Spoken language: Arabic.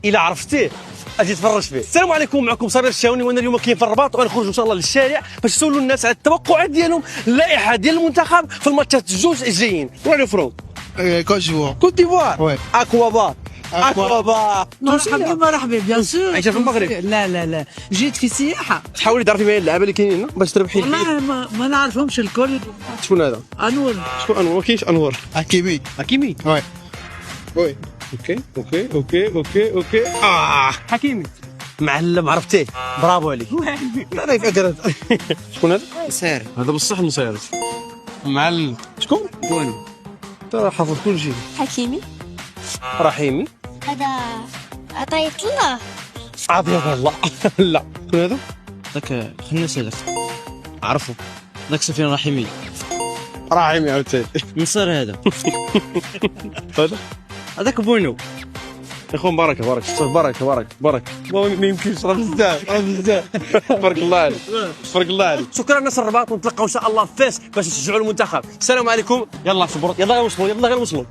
الا عرفتيه اجي تفرج فيه. السلام عليكم، معكم صابر الشاوني، وانا اليوم كاين في الرباط وغنخرج ان شاء الله للشارع باش نسولوا الناس على التوقعات ديالهم اللائحه ديال المنتخب في الماتشات الجوج الجايين. وين فرو؟ كوت ديفوار. اكوابا. مرحبا بيان سور. عايشه في المغرب؟ لا جيت في سياحه. تحاولي تعرفي مين اللعابه اللي كاينين باش تربحي. والله ما نعرفهمش الكل. شكون هذا؟ انور. شكون انور؟ ما كاينش انور. حكيمي. وي اوكي. حكيمي معلم، عرفتيه، برافو عليك. لا يفكر. شكون هذا؟ نصير هذا بصح نصير. معلم. شكون؟ وين ترى حافظ كل شيء. حكيمي. رحيمي. هذا عطية الله. عافية الله. لا شكون هذا؟ ذاك خنس هذاك عرفه، ذاك سفيان رحيمي. رحيمي عاوتاني. نصير هذا هذا هذاك بونو. يا خو بركه ما يمكنش، راه بزاف تبارك الله عليك. شكرا ناس الرباط، ونتلقاو ان شاء الله فاس باش نشجعوا المنتخب. السلام عليكم. يلا صبروا، يلا غنوصلوا.